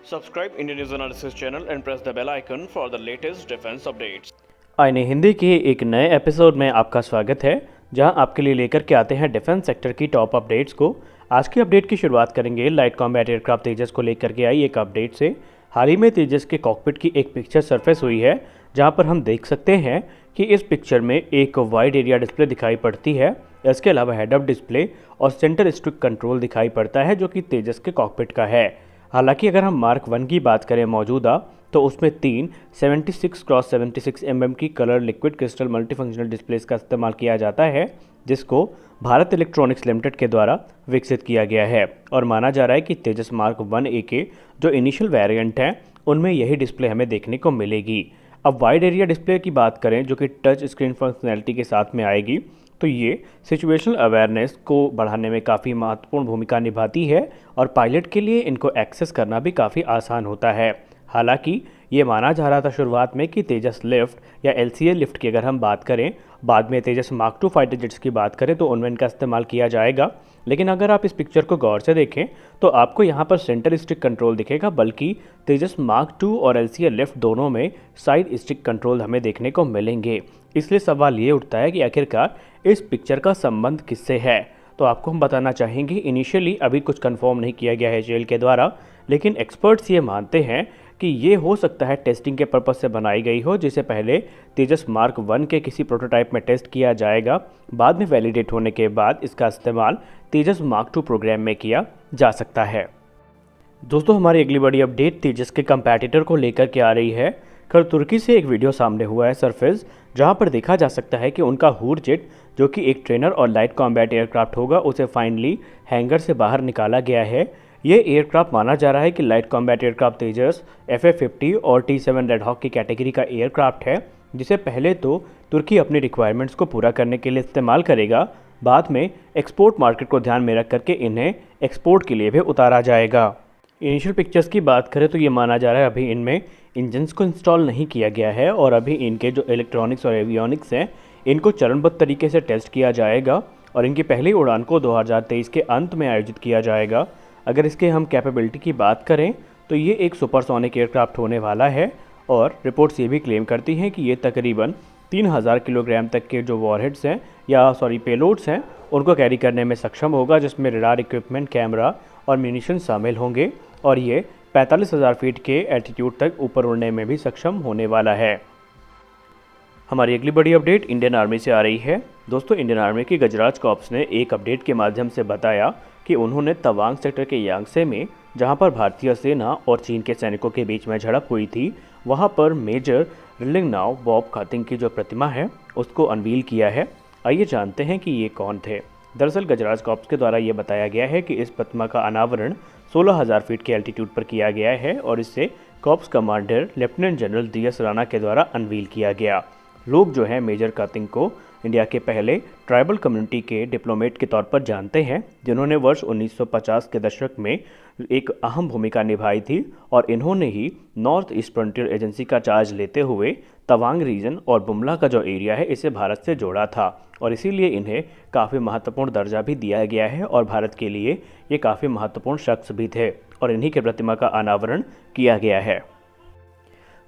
Subscribe Indian News Analysis channel and press the bell icon for the latest defense updates. आईने हिंदी के एक नए episode में आपका स्वागत है, जहां आपके लिए लेकर के आते हैं डिफेंस सेक्टर की टॉप अपडेट्स को। आज की अपडेट की शुरुआत करेंगे लाइट कॉम्बैट एयरक्राफ्ट तेजस को लेकर के आई एक अपडेट से। हाल ही में तेजस के कॉकपिट की एक पिक्चर सरफेस हुई है, जहां पर हम देख सकते हैं कि इस पिक्चर में एक वाइड एरिया डिस्प्ले दिखाई पड़ती है। इसके अलावा हेड अप डिस्प्ले और सेंटर स्टिक कंट्रोल दिखाई पड़ता है, जो कि तेजस के कॉकपिट का है। हालांकि अगर हम मार्क 1 की बात करें मौजूदा, तो उसमें 3 76x76 mm की colour liquid crystal multifunctional displace का इस्तेमाल किया जाता है, जिसको भारत इलेक्ट्रॉनिक्स लिमिटेड के द्वारा विकसित किया गया है। और माना जा रहा है कि तेजस मार्क 1A के जो इनिशियल वेरिएंट हैं, उनमें यही डिस्प्ले हमें देखने को मिलेगी। अब वाइड एरिया डिस्प्ले की बात करें, जो कि टच स्क्रीन फंक्शनैलिटी के साथ में आएगी, तो ये सिचुएशनल अवेयरनेस को बढ़ाने में काफ़ी महत्वपूर्ण भूमिका निभाती है और पायलट के लिए इनको एक्सेस करना भी काफ़ी आसान होता है। हालांकि ये माना जा रहा था शुरुआत में कि तेजस लिफ्ट या LCA लिफ्ट की अगर हम बात करें, बाद में तेजस मार्क 2 फाइटर जेट्स की बात करें तो उनमें इनका इस्तेमाल किया जाएगा। लेकिन अगर आप इस पिक्चर को गौर से देखें तो आपको यहाँ पर सेंटर स्टिक कंट्रोल दिखेगा, बल्कि तेजस मार्क 2 और LCA लिफ्ट दोनों में साइड स्टिक कंट्रोल हमें देखने को मिलेंगे। इसलिए सवाल ये उठता है कि आखिरकार इस पिक्चर का संबंध किससे है। तो आपको हम बताना चाहेंगे, इनिशियली अभी कुछ कंफर्म नहीं किया गया है जेल के द्वारा, लेकिन एक्सपर्ट्स ये मानते हैं कि ये हो सकता है टेस्टिंग के पर्पस से बनाई गई हो, जिसे पहले तेजस मार्क 1 के किसी प्रोटोटाइप में टेस्ट किया जाएगा। बाद में वैलिडेट होने के बाद इसका इस्तेमाल तेजस मार्क 2 प्रोग्राम में किया जा सकता है। दोस्तों, हमारी अगली बड़ी अपडेट तेजस के कंपैटिटर को लेकर के आ रही है। कल तुर्की से एक वीडियो सामने हुआ है सरफेस, जहां पर देखा जा सकता है कि उनका हूर जेट, जो कि एक ट्रेनर और लाइट कॉम्बैट एयरक्राफ्ट होगा, उसे फाइनली हैंगर से बाहर निकाला गया है। ये एयरक्राफ्ट माना जा रहा है कि लाइट कॉम्बैट एयरक्राफ्ट तेजस FA-50 और T-7 रेड हॉक की कैटेगरी का एयरक्राफ्ट है, जिसे पहले तो तुर्की अपनी रिक्वायरमेंट्स को पूरा करने के लिए इस्तेमाल करेगा। बाद में एक्सपोर्ट मार्केट को ध्यान में रख करके इन्हें एक्सपोर्ट के लिए भी उतारा जाएगा। इनिशियल पिक्चर्स की बात करें तो ये माना जा रहा है अभी इनमें इंजन्स को इंस्टॉल नहीं किया गया है और अभी इनके जो इलेक्ट्रॉनिक्स और एवियोनिक्स हैं, इनको चरणबद्ध तरीके से टेस्ट किया जाएगा और इनकी पहली उड़ान को 2023 के अंत में आयोजित किया जाएगा। अगर इसके हम कैपेबिलिटी की बात करें तो ये एक सुपरसोनिक एयरक्राफ्ट होने वाला है और रिपोर्ट्स ये भी क्लेम करती हैं कि ये तकरीबन 3000 किलोग्राम तक के जो वॉरहेड्स हैं पेलोड्स हैं, उनको कैरी करने में सक्षम होगा, जिसमें रडार इक्विपमेंट, कैमरा और म्यूनिशन शामिल होंगे और ये 45,000 फीट के एल्टीट्यूड तक ऊपर उड़ने में भी सक्षम होने वाला है। हमारी अगली बड़ी अपडेट इंडियन आर्मी से आ रही है। दोस्तों, इंडियन आर्मी की गजराज कॉर्प्स ने एक अपडेट के माध्यम से बताया कि उन्होंने तवांग सेक्टर के यांगसे में, जहां पर भारतीय सेना और चीन के सैनिकों के बीच में झड़प हुई थी, वहां पर मेजर रिलिंगनाओ बॉब खातिंग की जो प्रतिमा है उसको अनवील किया है। आइए जानते हैं कि ये कौन थे। दरअसल गजराज कॉर्प्स के द्वारा ये बताया गया है कि इस प्रतिमा का अनावरण 16,000 फीट के एल्टीट्यूड पर किया गया है और इसे corps commander lieutenant general DS Rana के द्वारा अनवील किया गया। लोग जो हैं मेजर कातिंग को इंडिया के पहले ट्राइबल कम्युनिटी के डिप्लोमेट के तौर पर जानते हैं, जिन्होंने वर्ष 1950 के दशक में एक अहम भूमिका निभाई थी और इन्होंने ही नॉर्थ ईस्ट फ्रंटियर एजेंसी का चार्ज लेते हुए तवांग रीजन और बुमला का जो एरिया है इसे भारत से जोड़ा था और इसीलिए इन्हें काफ़ी महत्वपूर्ण दर्जा भी दिया गया है और भारत के लिए ये काफ़ी महत्वपूर्ण शख्स भी थे और इन्हीं के प्रतिमा का अनावरण किया गया है।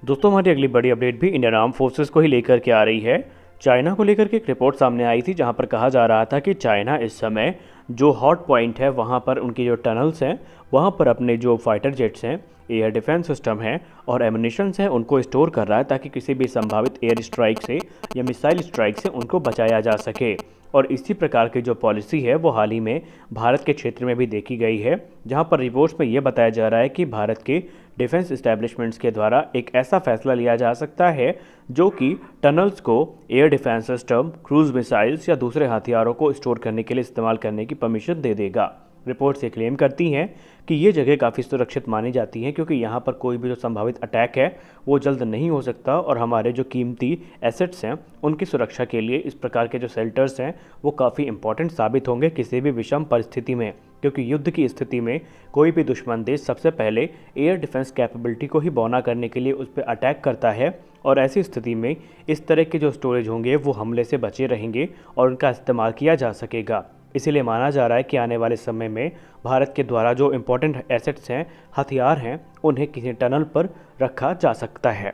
दोस्तों, हमारी अगली बड़ी अपडेट भी इंडियन आर्म फोर्सेस को ही लेकर के आ रही है। चाइना को लेकर के एक रिपोर्ट सामने आई थी, जहां पर कहा जा रहा था कि चाइना इस समय जो हॉट पॉइंट है वहां पर उनकी जो टनल्स हैं वहां पर अपने जो फाइटर जेट्स हैं, एयर डिफेंस सिस्टम है और एमुनिशंस हैं, उनको स्टोर कर रहा है ताकि किसी भी संभावित एयर स्ट्राइक से या मिसाइल स्ट्राइक से उनको बचाया जा सके। और इसी प्रकार की जो पॉलिसी है वो हाल ही में भारत के क्षेत्र में भी देखी गई है, जहां पर रिपोर्ट्स में ये बताया जा रहा है कि भारत के डिफेंस इस्टेब्लिशमेंट्स के द्वारा एक ऐसा फैसला लिया जा सकता है जो कि टनल्स को air defence system, cruise missiles या दूसरे हथियारों को स्टोर करने के लिए इस्तेमाल करने की परमिशन दे देगा। रिपोर्ट्स ये क्लेम करती हैं कि ये जगह काफ़ी सुरक्षित मानी जाती हैं, क्योंकि यहाँ पर कोई भी जो संभावित अटैक है वो जल्द नहीं हो सकता और हमारे जो कीमती एसेट्स हैं उनकी सुरक्षा के लिए इस प्रकार के जो शेल्टर्स हैं वो काफ़ी इंपॉर्टेंट साबित होंगे किसी भी विषम परिस्थिति में, क्योंकि युद्ध की स्थिति में कोई भी दुश्मन देश सबसे पहले एयर डिफेंस कैपेबिलिटी को ही बौना करने के लिए उस पर अटैक करता है और ऐसी स्थिति में इस तरह के जो स्टोरेज होंगे वो हमले से बचे रहेंगे और उनका इस्तेमाल किया जा सकेगा। इसीलिए माना जा रहा है कि आने वाले समय में भारत के द्वारा जो इम्पोर्टेंट एसेट्स हैं, हथियार हैं, उन्हें किसी टनल पर रखा जा सकता है।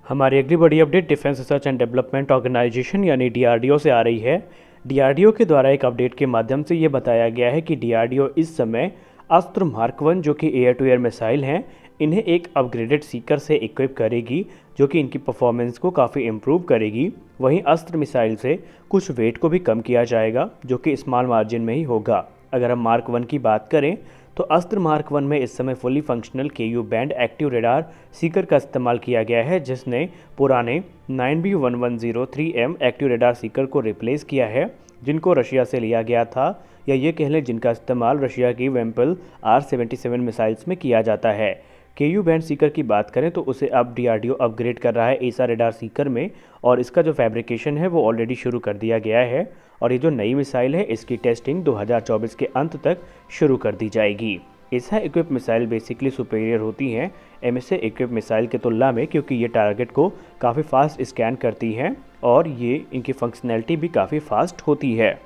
हमारी अगली बड़ी update defence research and development organisation यानी DRDO से आ रही है। DRDO के द्वारा एक अपडेट के माध्यम से ये बताया गया है कि DRDO इस समय अस्त्र मार्क 1 जो कि एयर टू एयर मिसाइल हैं, इन्हें एक अपग्रेडेड सीकर से इक्विप करेगी जो कि इनकी परफॉर्मेंस को काफ़ी इम्प्रूव करेगी। वहीं अस्त्र मिसाइल से कुछ वेट को भी कम किया जाएगा जो कि स्मॉल मार्जिन में ही होगा। अगर हम मार्क 1 की बात करें तो अस्त्र मार्क 1 में इस समय fully functional KU band active radar Sikar का इस्तेमाल किया गया है, जिसने पुराने 9B1103M एक्टिव रेडार सीकर को रिप्लेस किया है, जिनको रशिया से लिया गया था, या ये कह लें जिनका इस्तेमाल रशिया की वेम्पल R77 मिसाइल्स में किया जाता है। KU बैंड सीकर की बात करें तो उसे अब DRDO अपग्रेड कर रहा है ESA रेडार सीकर में, और इसका जो फैब्रिकेशन है वो ऑलरेडी शुरू कर दिया गया है। और ये जो नई मिसाइल है इसकी टेस्टिंग 2024 के अंत तक शुरू कर दी जाएगी। ESA equip missile basically superior होती हैं MSA इक्विप मिसाइल के तुलना में, क्योंकि ये टारगेट को काफ़ी फास्ट स्कैन करती हैं और ये इनकी फंक्शनैलिटी भी काफ़ी फास्ट होती है।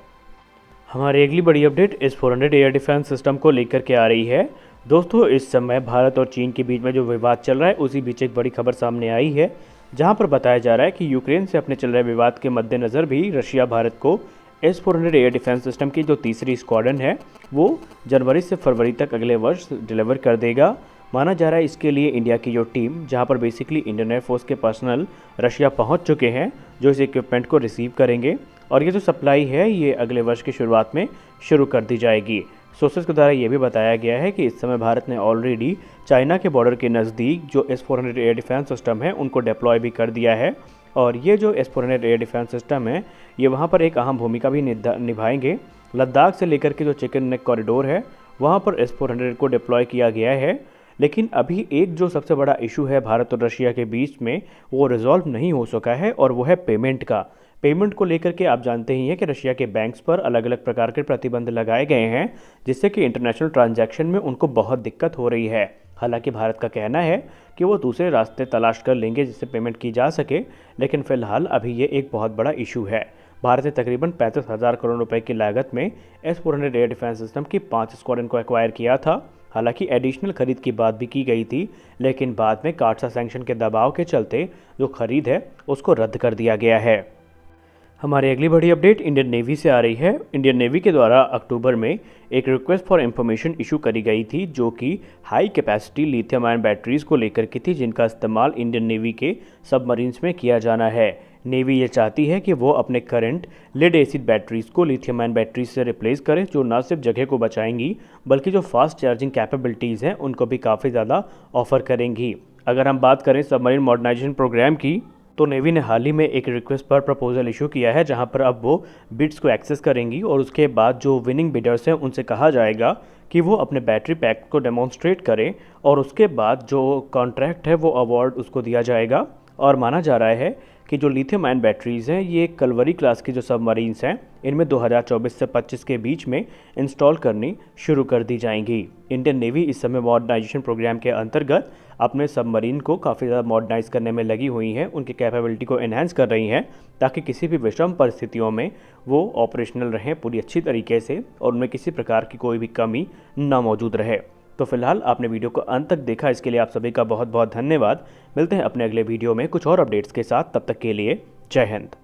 हमारी अगली बड़ी update S-400 air defence system को लेकर के आ रही है। दोस्तों, इस समय भारत और चीन के बीच में जो विवाद चल रहा है उसी बीच एक बड़ी खबर सामने आई है, जहां पर बताया जा रहा है कि यूक्रेन से अपने चल रहे विवाद के मद्देनज़र भी रशिया भारत को S-400 एयर डिफेंस सिस्टम की जो तीसरी स्क्वाड्रन है वो जनवरी से फरवरी तक अगले वर्ष डिलीवर कर देगा। माना जा रहा है इसके लिए इंडिया की जो टीम, जहां पर बेसिकली इंडियन एयरफोर्स के पर्सनल रशिया पहुंच चुके हैं, जो इस इक्विपमेंट को रिसीव करेंगे, और ये जो सप्लाई है ये अगले वर्ष की शुरुआत में शुरू कर दी जाएगी। सोर्सेज के द्वारा ये भी बताया गया है कि इस समय भारत ने ऑलरेडी चाइना के बॉर्डर के नज़दीक जो S-400 एयर डिफेंस सिस्टम है उनको डिप्लॉय भी कर दिया है, और ये जो S-400 एयर डिफेंस सिस्टम है ये वहाँ पर एक अहम भूमिका भी निभाएंगे। लद्दाख से लेकर के जो चिकन नेक कॉरिडोर है वहाँ पर S-400 को डिप्लॉय किया गया है। लेकिन अभी एक जो सबसे बड़ा इशू है भारत और रशिया के बीच में वो रिजॉल्व नहीं हो सका है, और वो है पेमेंट का। पेमेंट को लेकर के आप जानते ही हैं कि रशिया के बैंक्स पर अलग अलग प्रकार के प्रतिबंध लगाए गए हैं, जिससे कि इंटरनेशनल ट्रांजैक्शन में उनको बहुत दिक्कत हो रही है। हालांकि भारत का कहना है कि वो दूसरे रास्ते तलाश कर लेंगे जिससे पेमेंट की जा सके, लेकिन फिलहाल अभी ये एक बहुत बड़ा इशू है। भारत ने तकरीबन 35,000 करोड़ रुपए की लागत में S-400 एयर डिफेंस सिस्टम की 5 स्क्वाड्रन को एक्वायर किया था। हालांकि एडिशनल खरीद की बात भी की गई थी, लेकिन बाद में काटसा सैंक्शन के दबाव के चलते जो खरीद है उसको रद्द कर दिया गया है। हमारी अगली बड़ी अपडेट इंडियन नेवी से आ रही है। इंडियन नेवी के द्वारा अक्टूबर में एक रिक्वेस्ट फॉर इंफॉर्मेशन इशू करी गई थी, जो कि high capacity lithium ion batteries को लेकर की थी, जिनका इस्तेमाल इंडियन नेवी के सबमरीन्स में किया जाना है। नेवी ये चाहती है कि वो अपने करंट लेड एसिड बैटरीज को लिथियम आयन बैटरीज से रिप्लेस करें, जो न सिर्फ जगह को बचाएंगी बल्कि जो फास्ट चार्जिंग कैपेबिलिटीज़ हैं उनको भी काफ़ी ज़्यादा ऑफर करेंगी। अगर हम बात करें सबमरीन मॉडर्नाइजेशन प्रोग्राम की, तो नेवी ने हाल ही में एक रिक्वेस्ट पर प्रपोजल इशू किया है, जहां पर अब वो बिड्स को एक्सेस करेंगी, और उसके बाद जो विनिंग बिडर्स हैं उनसे कहा जाएगा कि वो अपने बैटरी पैक को डेमोन्स्ट्रेट करें, और उसके बाद जो कॉन्ट्रैक्ट है वो अवार्ड उसको दिया जाएगा। और माना जा रहा है कि जो लिथियम आयन बैटरीज़ हैं ये कलवरी क्लास की जो सबमरीन्स हैं इनमें 2024 से 25 के बीच में इंस्टॉल करनी शुरू कर दी जाएंगी। इंडियन नेवी इस समय मॉडर्नाइजेशन प्रोग्राम के अंतर्गत अपने सबमरीन को काफ़ी ज़्यादा मॉडर्नाइज करने में लगी हुई हैं, उनकी कैपेबिलिटी को एनहांस कर रही हैं, ताकि किसी भी विषम परिस्थितियों में वो ऑपरेशनल रहें पूरी अच्छी तरीके से, और उनमें किसी प्रकार की कोई भी कमी ना मौजूद रहे। तो फिलहाल आपने वीडियो को अंत तक देखा, इसके लिए आप सभी का बहुत बहुत धन्यवाद। मिलते हैं अपने अगले वीडियो में कुछ और अपडेट्स के साथ, तब तक के लिए जय हिंद।